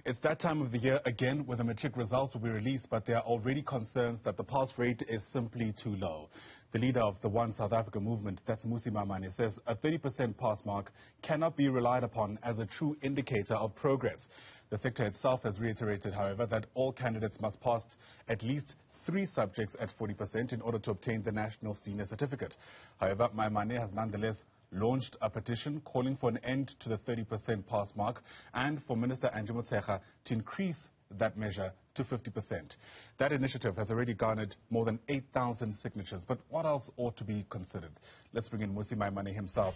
It's that time of the year again when the matric results will be released, but there are already concerns that the pass rate is simply too low. The leader of the One South Africa movement, that's Mmusi Maimane, says a 30% pass mark cannot be relied upon as a true indicator of progress. The sector itself has reiterated, however, that all candidates must pass at least 3 subjects at 40% in order to obtain the National Senior Certificate. However, Maimane has nonetheless launched a petition calling for an end to the 30% pass mark and for Minister Angie Motshekga to increase that measure to 50%. That initiative has already garnered more than 8,000 signatures. But what else ought to be considered? Let's bring in Mmusi Maimane himself,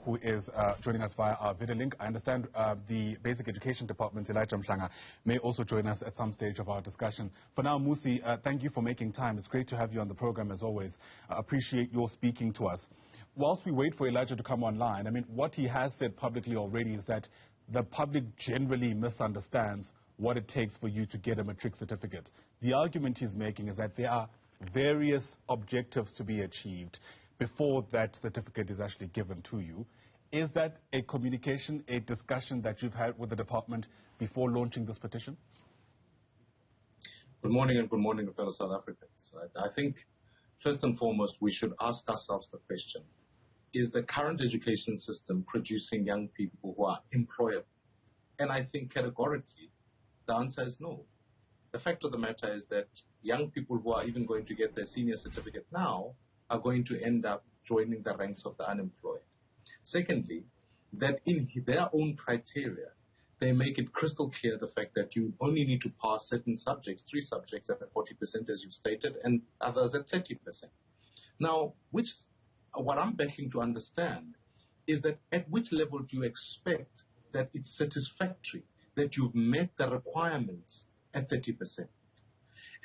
who is joining us via our video link. I understand the Basic Education Department, Mhlanga, may also join us at some stage of our discussion. For now, Mmusi, thank you for making time. It's great to have you on the program as always. I appreciate your speaking to us. Whilst we wait for Elijah to come online, I mean, what he has said publicly already is that the public generally misunderstands what it takes for you to get a matric certificate. The argument he's making is that there are various objectives to be achieved before that certificate is actually given to you. Is that a communication, a discussion that you've had with the department before launching this petition? Good morning and good morning to fellow South Africans. I think first and foremost we should ask ourselves the question, is the current education system producing young people who are employable? And I think categorically the answer is no. The fact of the matter is that young people who are even going to get their senior certificate now are going to end up joining the ranks of the unemployed. Secondly, that in their own criteria, they make it crystal clear the fact that you only need to pass certain subjects, 3 subjects at 40% as you stated, and others at 30%. Now, what I'm begging to understand is that at which level do you expect that it's satisfactory that you've met the requirements at 30%?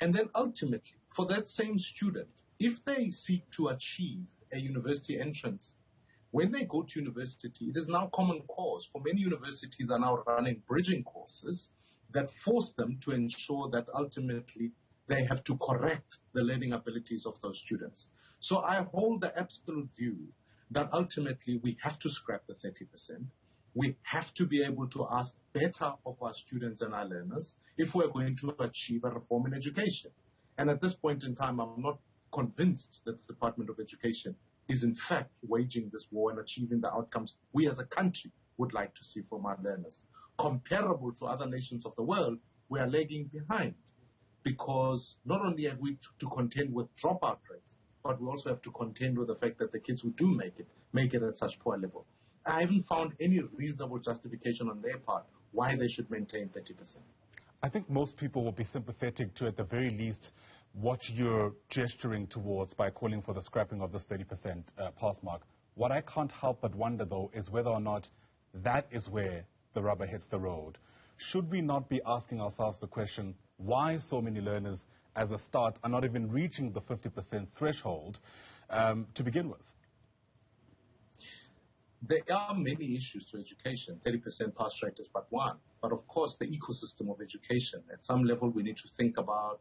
And then ultimately, for that same student, if they seek to achieve a university entrance, when they go to university, it is now common cause. For many universities are now running bridging courses that force them to ensure that ultimately they have to correct the learning abilities of those students. So I hold the absolute view that ultimately we have to scrap the 30%. We have to be able to ask better of our students and our learners if we're going to achieve a reform in education. And at this point in time, I'm not convinced that the Department of Education is in fact waging this war and achieving the outcomes we as a country would like to see from our learners. Comparable to other nations of the world, we are lagging behind because not only have we to contend with dropout rates, but we also have to contend with the fact that the kids who do make it at such poor level. I haven't found any reasonable justification on their part why they should maintain 30%. I think most people will be sympathetic to, at the very least, what you're gesturing towards by calling for the scrapping of this 30% pass mark. What I can't help but wonder, though, is whether or not that is where the rubber hits the road. Should we not be asking ourselves the question, why so many learners, as a start, are not even reaching the 50% threshold to begin with? There are many issues to education. 30% pass rate is but one. But of course, the ecosystem of education, at some level, we need to think about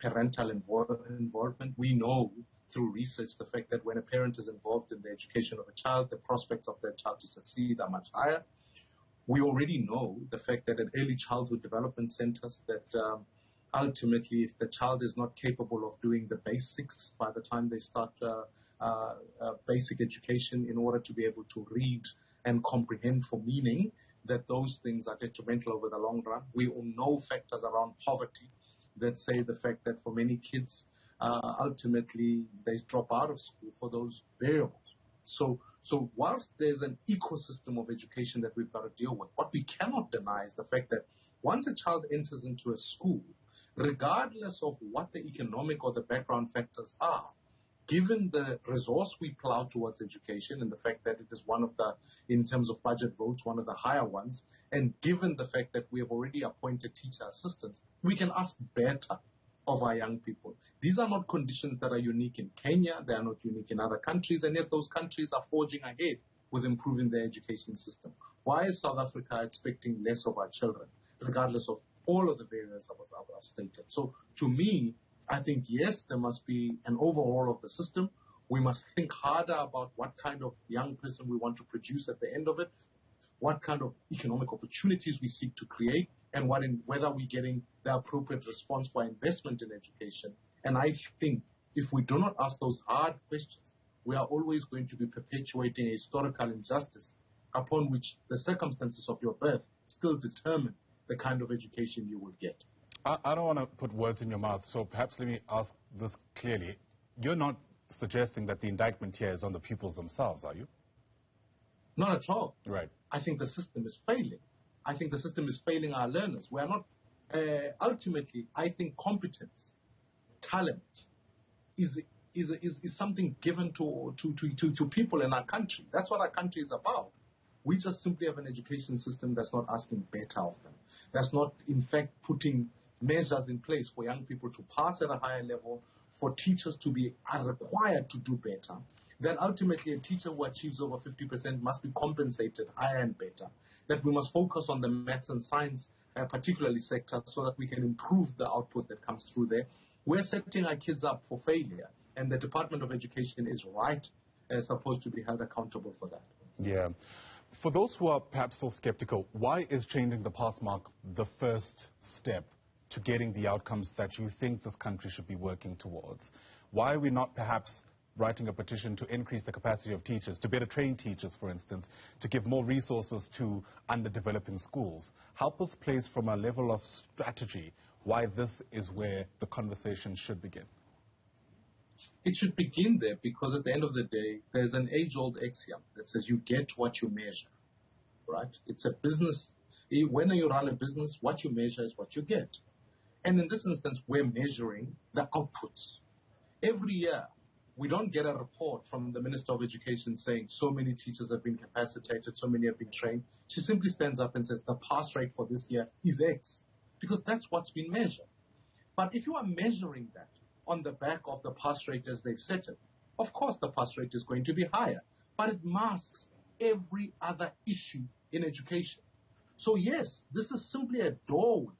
parental involvement. We know through research the fact that when a parent is involved in the education of a child, the prospects of that child to succeed are much higher. We already know the fact that at early childhood development centers that ultimately if the child is not capable of doing the basics by the time they start basic education in order to be able to read and comprehend for meaning, that those things are detrimental over the long run. We all know factors around poverty that say the fact that for many kids, ultimately they drop out of school for those variables. So whilst there's an ecosystem of education that we've got to deal with, what we cannot deny is the fact that once a child enters into a school, regardless of what the economic or the background factors are, given the resource we plow towards education and the fact that it is one of the, in terms of budget votes, one of the higher ones, and given the fact that we have already appointed teacher assistants, we can ask better of our young people. These are not conditions that are unique in Kenya, they are not unique in other countries, and yet those countries are forging ahead with improving their education system. Why is South Africa expecting less of our children, regardless of all of the various I've stated? So to me, I think, yes, there must be an overhaul of the system. We must think harder about what kind of young person we want to produce at the end of it, what kind of economic opportunities we seek to create, and whether we're getting the appropriate response for investment in education. And I think if we do not ask those hard questions, we are always going to be perpetuating a historical injustice upon which the circumstances of your birth still determine the kind of education you will get. I don't want to put words in your mouth, so perhaps let me ask this clearly. You're not suggesting that the indictment here is on the pupils themselves, are you? Not at all. Right. I think the system is failing. I think the system is failing our learners. We are not, ultimately, I think competence, talent is something given to people in our country. That's what our country is about. We just simply have an education system that's not asking better of them. That's not, in fact, putting measures in place for young people to pass at a higher level, for teachers to be required to do better. That ultimately a teacher who achieves over 50% must be compensated higher and better. That we must focus on the maths and science, particularly sector, so that we can improve the output that comes through there. We're setting our kids up for failure, and the Department of Education is supposed to be held accountable for that. Yeah. For those who are perhaps still skeptical, why is changing the pass mark the first step to getting the outcomes that you think this country should be working towards? Why are we not perhaps writing a petition to increase the capacity of teachers, to better train teachers, for instance, to give more resources to underdeveloping schools? Help us place from a level of strategy why this is where the conversation should begin. It should begin there because at the end of the day, there's an age-old axiom that says you get what you measure, right? It's a business. When you run a business, what you measure is what you get. And in this instance, we're measuring the outputs. Every year, we don't get a report from the Minister of Education saying so many teachers have been capacitated, so many have been trained. She simply stands up and says the pass rate for this year is X, because that's what's been measured. But if you are measuring that on the back of the pass rate as they've set it, of course the pass rate is going to be higher, but it masks every other issue in education. So yes, this is simply a doorway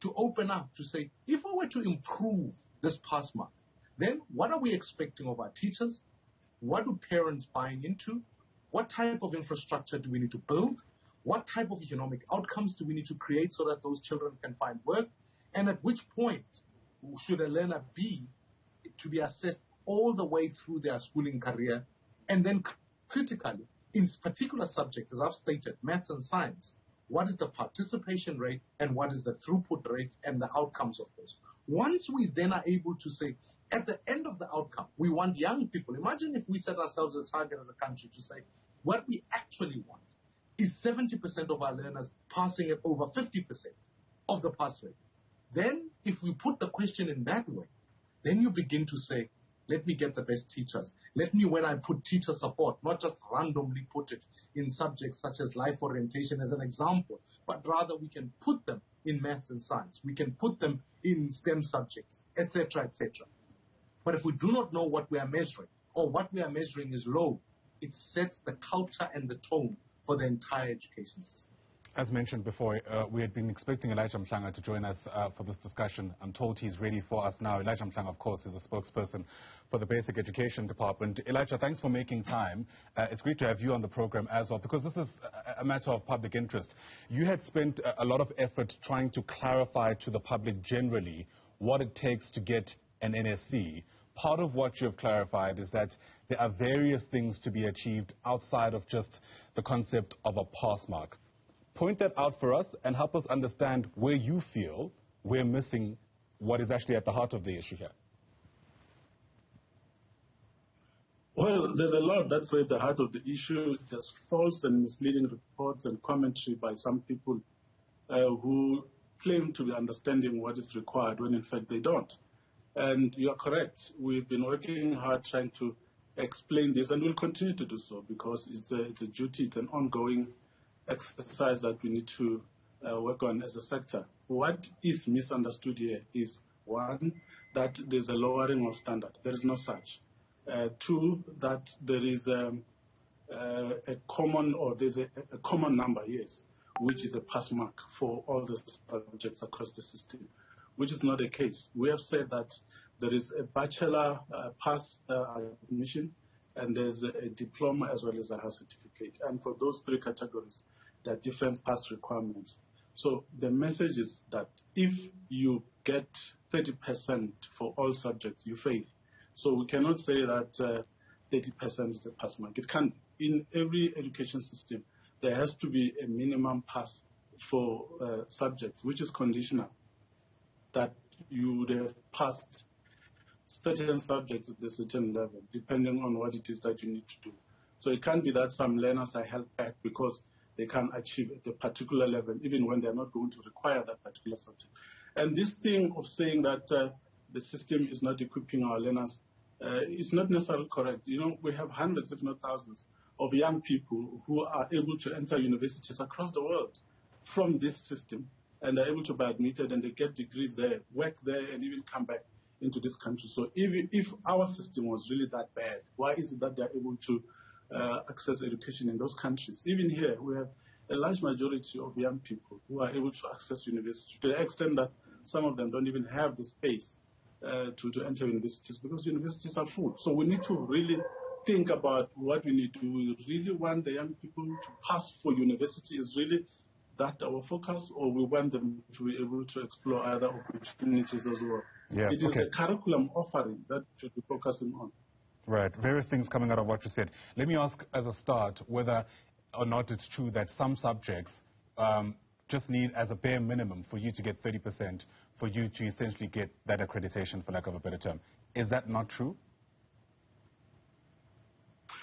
to open up to say, if we were to improve this pass mark, then what are we expecting of our teachers? What do parents buy into? What type of infrastructure do we need to build? What type of economic outcomes do we need to create so that those children can find work? And at which point should a learner be to be assessed all the way through their schooling career? And then critically, in particular subjects, as I've stated, maths and science, what is the participation rate and what is the throughput rate and the outcomes of those? Once we then are able to say, at the end of the outcome, we want young people. Imagine if we set ourselves a target as a country to say, what we actually want is 70% of our learners passing at over 50% of the pass rate. Then, if we put the question in that way, then you begin to say, let me get the best teachers. Let me, when I put teacher support, not just randomly put it in subjects such as life orientation as an example, but rather we can put them in maths and science. We can put them in STEM subjects, etc., etc. But if we do not know what we are measuring, or what we are measuring is low, it sets the culture and the tone for the entire education system. As mentioned before, we had been expecting Elijah Mhlanga to join us for this discussion. I'm told he's ready for us now. Elijah Mhlanga, of course, is a spokesperson for the Basic Education Department. Elijah, thanks for making time. It's great to have you on the program as well, because this is a matter of public interest. You had spent a lot of effort trying to clarify to the public generally what it takes to get an NSC. Part of what you have clarified is that there are various things to be achieved outside of just the concept of a pass mark. Point that out for us and help us understand where you feel we're missing what is actually at the heart of the issue here. Well, there's a lot that's at the heart of the issue. There's false and misleading reports and commentary by some people who claim to be understanding what is required when in fact they don't. And you are correct. We've been working hard trying to explain this, and we'll continue to do so because it's a duty, it's an ongoing exercise that we need to work on as a sector. What is misunderstood here is, one, that there's a lowering of standard. There is no such. Two, that there is a common, or there's a common number, yes, which is a pass mark for all the subjects across the system, which is not the case. We have said that there is a bachelor pass admission, and there's a diploma as well as a higher certificate. And for those three categories, there are different pass requirements. So the message is that if you get 30% for all subjects, you fail. So we cannot say that 30% is a pass mark. It can't. In every education system, there has to be a minimum pass for subjects, which is conditional, that you would have passed certain subjects at a certain level, depending on what it is that you need to do. So it can't be that some learners are held back because they can't achieve at a particular level, even when they're not going to require that particular subject. And this thing of saying that the system is not equipping our learners is not necessarily correct. You know, we have hundreds, if not thousands, of young people who are able to enter universities across the world from this system, and they're able to be admitted, and they get degrees there, work there, and even come back into this country. So if our system was really that bad, why is it that they're able to access education in those countries? Even here, we have a large majority of young people who are able to access university, to the extent that some of them don't even have the space to enter universities because universities are full. So we need to really think about what we need to do. We really want the young people to pass for university. Is really that our focus, or we want them to be able to explore other opportunities as well? Yeah, it is the curriculum offering that should be focusing on. Right, various things coming out of what you said. Let me ask as a start whether or not it's true that some subjects just need as a bare minimum for you to get 30%, for you to essentially get that accreditation, for lack of a better term. Is that not true?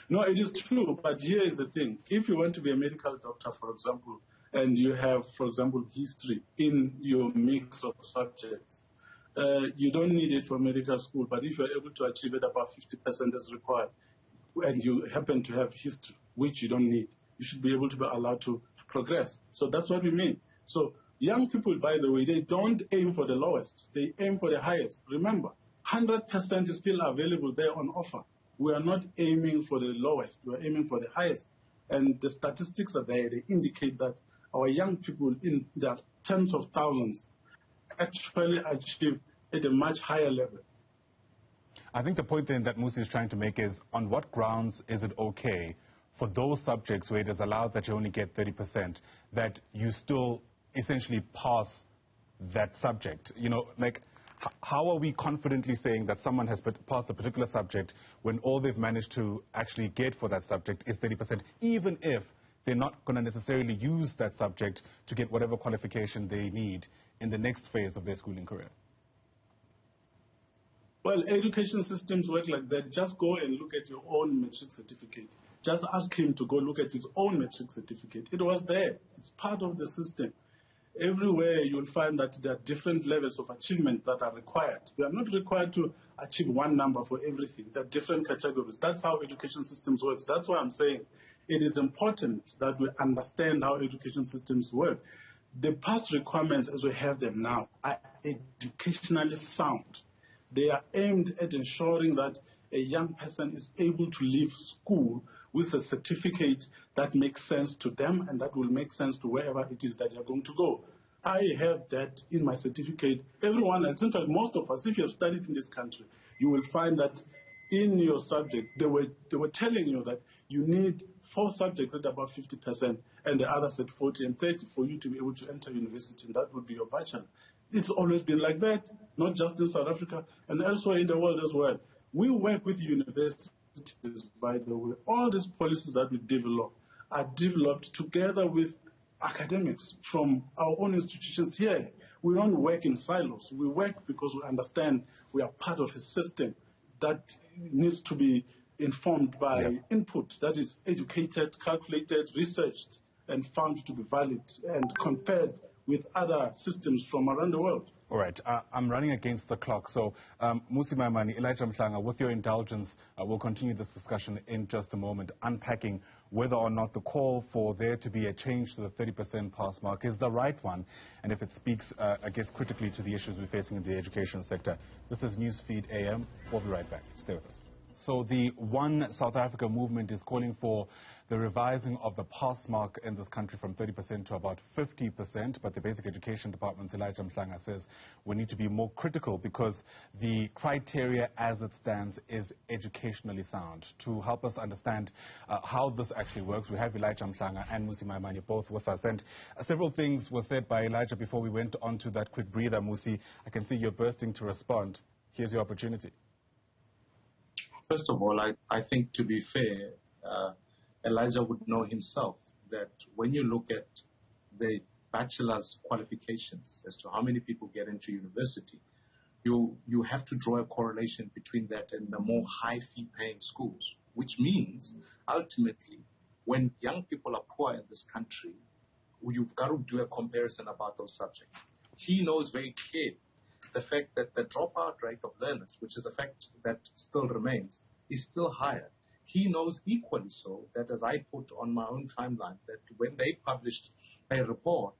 No, it is true, but here is the thing. If you want to be a medical doctor, for example, and you have, for example, history in your mix of subjects, you don't need it for medical school, but if you're able to achieve it about 50% as required, and you happen to have history, which you don't need, you should be able to be allowed to progress. So that's what we mean. So young people, by the way, they don't aim for the lowest. They aim for the highest. Remember, 100% is still available there on offer. We are not aiming for the lowest. We are aiming for the highest. And the statistics are there. They indicate that our young people in their tens of thousands actually achieve at a much higher level. I think the point then that Mmusi is trying to make is, on what grounds is it okay for those subjects where it is allowed that you only get 30%, that you still essentially pass that subject? You know, like, how are we confidently saying that someone has passed a particular subject when all they've managed to actually get for that subject is 30%, even if they're not going to necessarily use that subject to get whatever qualification they need in the next phase of their schooling career? Well, education systems work like that. Just go and look at your own matric certificate. Just ask him to go look at his own matric certificate. It was there. It's part of the system. Everywhere you'll find that there are different levels of achievement that are required. We are not required to achieve one number for everything. There are different categories. That's how education systems work. That's why I'm saying it is important that we understand how education systems work. The past requirements as we have them now are educationally sound. They are aimed at ensuring that a young person is able to leave school with a certificate that makes sense to them and that will make sense to wherever it is that they're going to go. I have that in my certificate. Everyone else, in fact, most of us, if you have studied in this country, you will find that in your subject, they were telling you that you need 4 subjects at about 50% and the others at 40 and 30 for you to be able to enter university, and that would be your bachelor. It's always been like that, not just in South Africa and elsewhere in the world as well. We work with universities, by the way. All these policies that we develop are developed together with academics from our own institutions here. We don't work in silos. We work because we understand we are part of a system that needs to be informed by input that is educated, calculated, researched, and found to be valid and compared with other systems from around the world. All right, I'm running against the clock, so Mmusi, Maimane, Elijah Mhlanga, with your indulgence, we'll continue this discussion in just a moment, unpacking whether or not the call for there to be a change to the 30% pass mark is the right one, and if it speaks, I guess, critically to the issues we're facing in the education sector. This is Newsfeed AM. We'll be right back. Stay with us. So the One South Africa movement is calling for the revising of the pass mark in this country from 30% to about 50%. But the Basic Education Department's Elijah Mhlanga says we need to be more critical because the criteria as it stands is educationally sound. To help us understand how this actually works, we have Elijah Mhlanga and Mmusi Maimane both with us. And several things were said by Elijah before we went on to that quick breather. Mmusi, I can see you're bursting to respond. Here's your opportunity. First of all, I think, to be fair, Elijah would know himself that when you look at the bachelor's qualifications as to how many people get into university, you have to draw a correlation between that and the more high fee-paying schools, which means ultimately when young people are poor in this country, you've got to do a comparison about those subjects. He knows very clearly the fact that the dropout rate of learners, which is a fact that still remains, is still higher. He knows equally so that, as I put on my own timeline, that when they published a report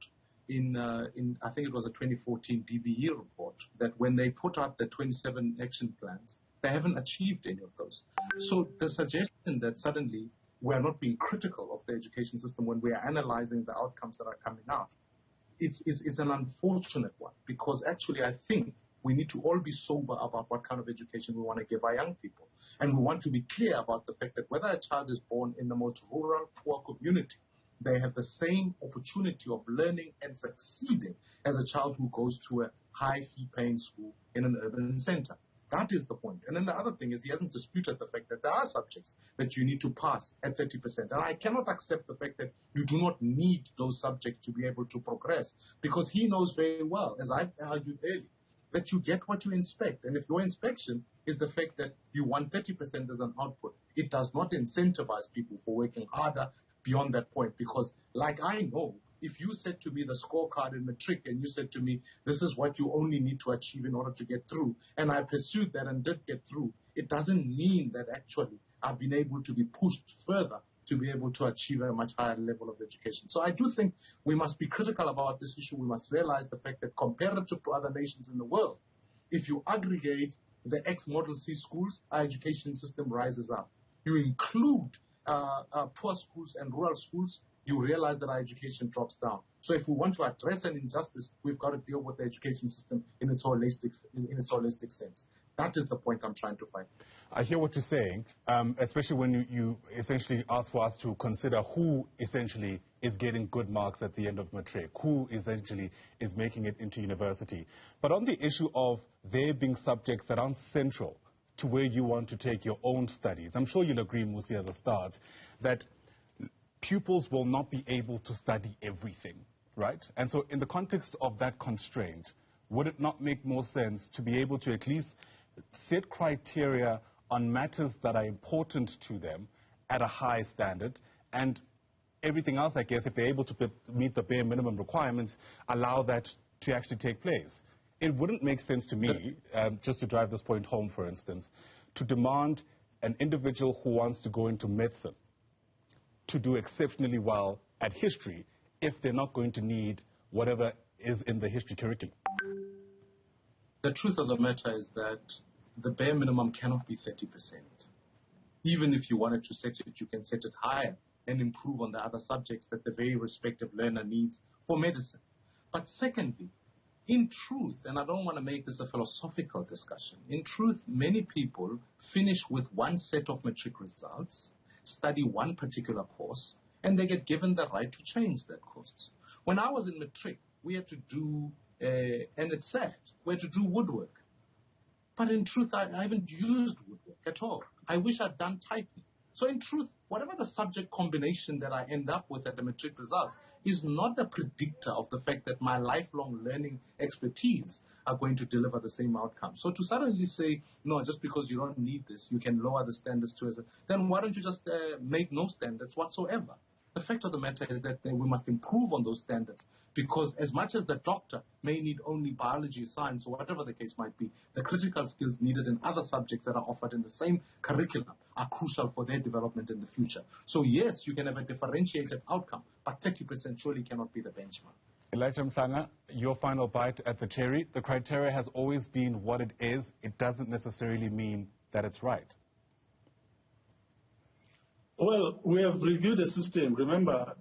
in I think it was a 2014 DBE report, that when they put out the 27 action plans, they haven't achieved any of those. So the suggestion that suddenly we are not being critical of the education system when we are analyzing the outcomes that are coming out, it's an unfortunate one, because actually I think we need to all be sober about what kind of education we want to give our young people. And we want to be clear about the fact that whether a child is born in the most rural, poor community, they have the same opportunity of learning and succeeding as a child who goes to a high fee-paying school in an urban center. That is the point. And then the other thing is he hasn't disputed the fact that there are subjects that you need to pass at 30%. And I cannot accept the fact that you do not need those subjects to be able to progress, because he knows very well, as I argued earlier, that you get what you inspect. And if your inspection is the fact that you want 30% as an output, it does not incentivize people for working harder beyond that point. Because like I know, if you said to me the scorecard in matric and you said to me, this is what you only need to achieve in order to get through, and I pursued that and did get through, it doesn't mean that actually I've been able to be pushed further to be able to achieve a much higher level of education. So I do think we must be critical about this issue. We must realize the fact that comparative to other nations in the world, if you aggregate the ex-Model C schools, our education system rises up. You include poor schools and rural schools, you realize that our education drops down. So if we want to address an injustice, we've got to deal with the education system in its holistic sense. That is the point I'm trying to find. I hear what you're saying, especially when you essentially ask for us to consider who essentially is getting good marks at the end of matric, who essentially is making it into university. But on the issue of there being subjects that aren't central to where you want to take your own studies, I'm sure you'll agree, Mmusi, as a start, that pupils will not be able to study everything, right? And so in the context of that constraint, would it not make more sense to be able to at least set criteria on matters that are important to them at a high standard, and everything else, I guess, if they're able to meet the bare minimum requirements, allow that to actually take place? It wouldn't make sense to me, just to drive this point home, for instance, to demand an individual who wants to go into medicine to do exceptionally well at history if they're not going to need whatever is in the history curriculum. The truth of the matter is that the bare minimum cannot be 30%. Even if you wanted to set it, you can set it higher and improve on the other subjects that the very respective learner needs for medicine. But secondly, in truth, and I don't want to make this a philosophical discussion, in truth, many people finish with one set of matric results, study one particular course, and they get given the right to change that course. When I was in matric, we had to do, and it's sad, we had to do woodwork. But in truth, I haven't used woodwork at all. I wish I'd done typing. So in truth, whatever the subject combination that I end up with at the matric results is not a predictor of the fact that my lifelong learning expertise are going to deliver the same outcome. So to suddenly say, no, just because you don't need this, you can lower the standards to as a, then why don't you just make no standards whatsoever? The fact of the matter is that we must improve on those standards, because as much as the doctor may need only biology, science, or whatever the case might be, the critical skills needed in other subjects that are offered in the same curriculum are crucial for their development in the future. So yes, you can have a differentiated outcome, but 30% surely cannot be the benchmark. Elijah Mhlanga, your final bite at the cherry. The criteria has always been what it is. It doesn't necessarily mean that it's right. Well, we have reviewed the system. Remember,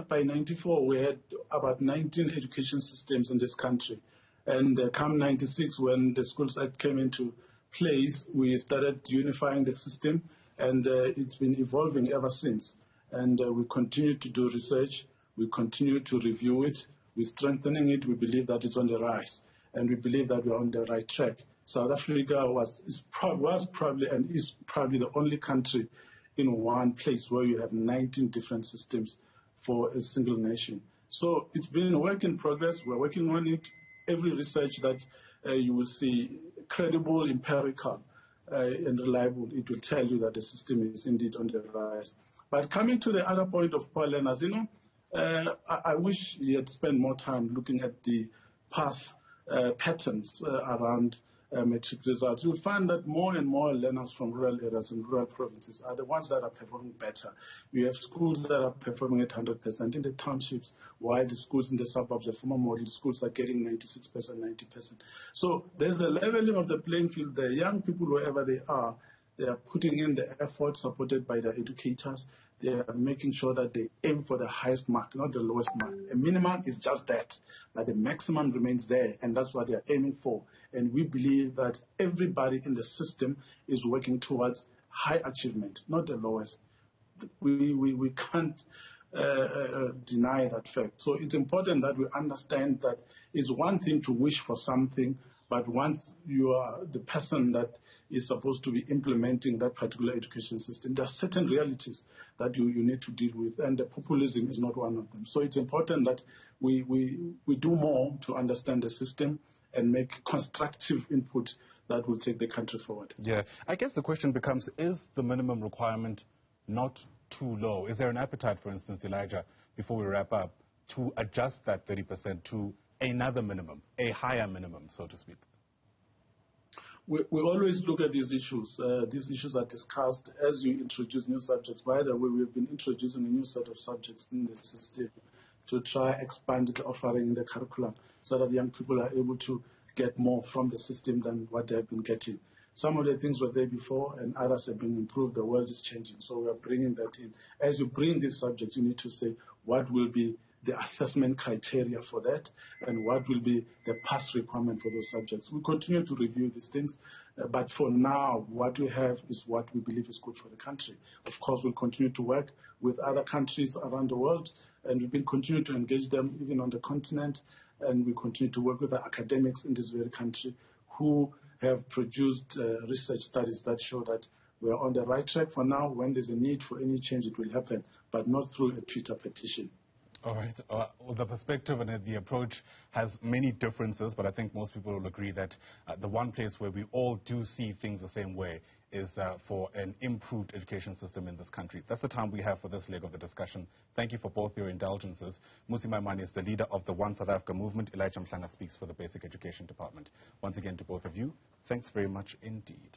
by 94, we had about 19 education systems in this country. And come 96, when the Schools Act came into place, we started unifying the system, and it's been evolving ever since. And we continue to do research. We continue to review it. We're strengthening it. We believe that it's on the rise, and we believe that we're on the right track. South Africa was probably and is probably the only country in one place where you have 19 different systems for a single nation. So it's been a work in progress. We're working on it. Every research that you will see, credible, empirical, and reliable, it will tell you that the system is indeed on the rise. But coming to the other point of poor learners, I wish he had spent more time looking at the past patterns around matric results. You'll find that more and more learners from rural areas and rural provinces are the ones that are performing better. We have schools that are performing at 100% in the townships, while the schools in the suburbs, the former model schools, are getting 96%, 90%. So there's a leveling of the playing field there. Young people, wherever they are putting in the effort, supported by their educators. They are making sure that they aim for the highest mark, not the lowest mark. A minimum is just that, but the maximum remains there, and that's what they are aiming for. And we believe that everybody in the system is working towards high achievement, not the lowest. We can't deny that fact. So it's important that we understand that it's one thing to wish for something, but once you are the person that is supposed to be implementing that particular education system, there are certain realities that you need to deal with, and the populism is not one of them. So it's important that we do more to understand the system and make constructive input that will take the country forward. Yeah, I guess the question becomes, is the minimum requirement not too low? Is there an appetite, for instance, Elijah, before we wrap up, to adjust that 30% to another minimum, a higher minimum, so to speak? We always look at these issues. These issues are discussed as you introduce new subjects. By the way, we've been introducing a new set of subjects in the system to try expand the offering in the curriculum so that young people are able to get more from the system than what they have been getting. Some of the things were there before and others have been improved. The world is changing, so we are bringing that in. As you bring these subjects, you need to say what will be the assessment criteria for that and what will be the pass requirement for those subjects. We continue to review these things, but for now, what we have is what we believe is good for the country. Of course, we'll continue to work with other countries around the world, and we've been continuing to engage them even on the continent, and we continue to work with the academics in this very country who have produced research studies that show that we are on the right track for now. When there's a need for any change, it will happen, but not through a Twitter petition. All right. Well, the perspective and the approach has many differences, but I think most people will agree that the one place where we all do see things the same way is for an improved education system in this country. That's the time we have for this leg of the discussion. Thank you for both your indulgences. Mmusi Maimane is the leader of the One South Africa movement. Elijah Mhlanga speaks for the Basic Education Department. Once again, to both of you, thanks very much indeed.